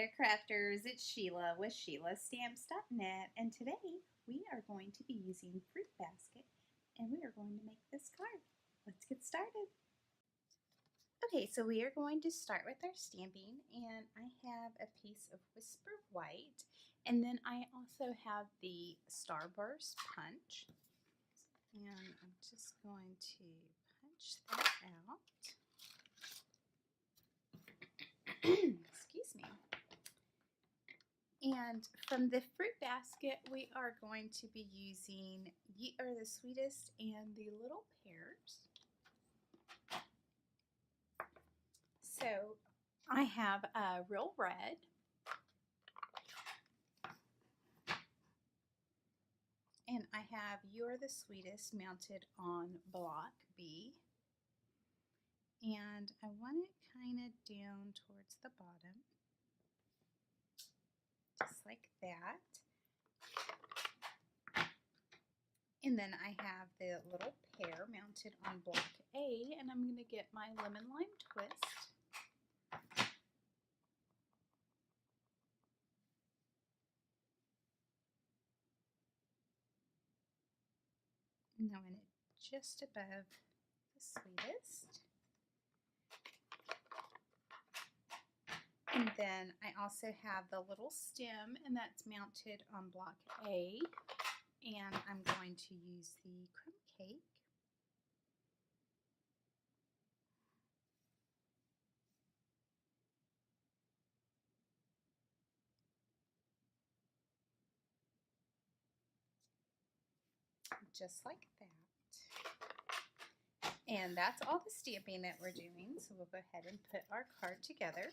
there, crafters. It's Sheila with SheilaStamps.net, and today we are going to be using Fruit Basket, and we are going to make this card. Let's get started. Okay, so we are going to start with our stamping, and I have a piece of Whisper White, and then I also have the Starburst Punch, and I'm just going to punch that out. Excuse me. And from the fruit basket, we are going to be using Are The Sweetest and the Little Pears. So I have Real Red, and I have You're the Sweetest mounted on block B. And I want it kind of down towards the bottom, just like that. And then I have the little pear mounted on block A, and I'm going to get my lemon lime twist. And I want it just above the sweetest. And then I also have the little stem, and that's mounted on block A. And I'm going to use the crumb cake. Just like that. And that's all the stamping that we're doing. So we'll go ahead and put our card together.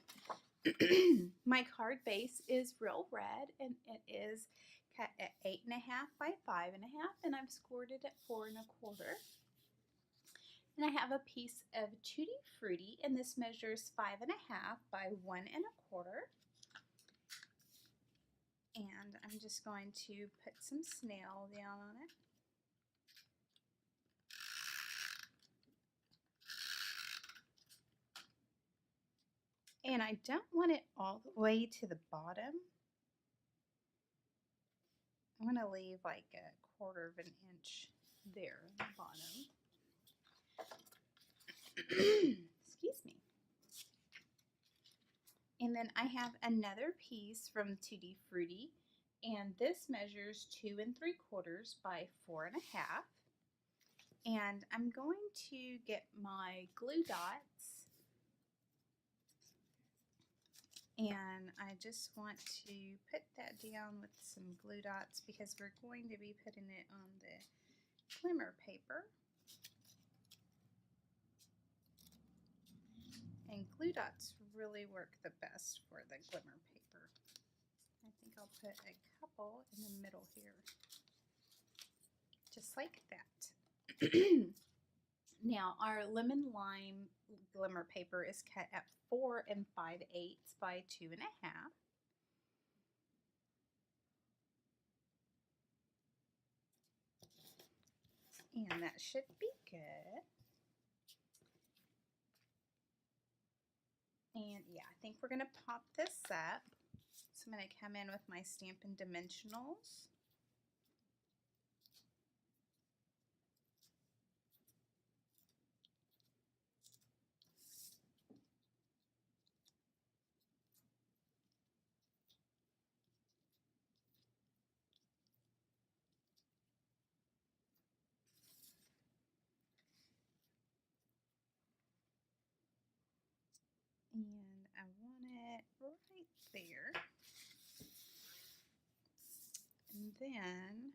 My card base is Real Red, and it is cut at 8.5 by 5.5, and I've scored it at 4 1/4. And I have a piece of Tutti Frutti, and this measures 5.5 by 1 1/4. And I'm just going to put some snail down on it. And I don't want it all the way to the bottom. I'm going to leave like 1/4 of an inch there on the bottom. Excuse me. And then I have another piece from Tutti Frutti, and this measures 2 3/4 by 4.5. And I'm going to get my glue dots, and I just want to put that down with some glue dots because we're going to be putting it on the glimmer paper. And glue dots really work the best for the glimmer paper. I think I'll put a couple in the middle here, just like that. Now our lemon lime glimmer paper is cut at 4 5/8 by 2.5. And that should be good. And yeah, I think we're going to pop this up. So I'm going to come in with my Stampin' Dimensionals. And I want it right there. And then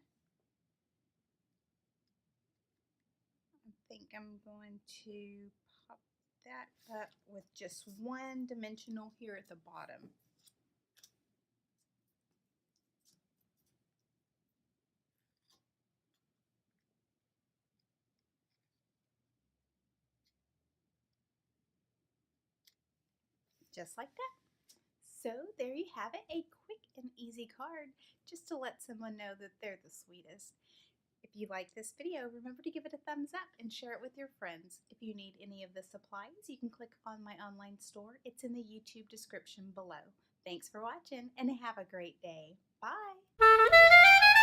I think I'm going to pop that up with just one dimensional here at the bottom. Just like that. So there you have it, a quick and easy card just to let someone know that they're the sweetest. If you like this video, remember to give it a thumbs up and share it with your friends. If you need any of the supplies, you can click on my online store. It's in the YouTube description below. Thanks for watching and have a great day. Bye!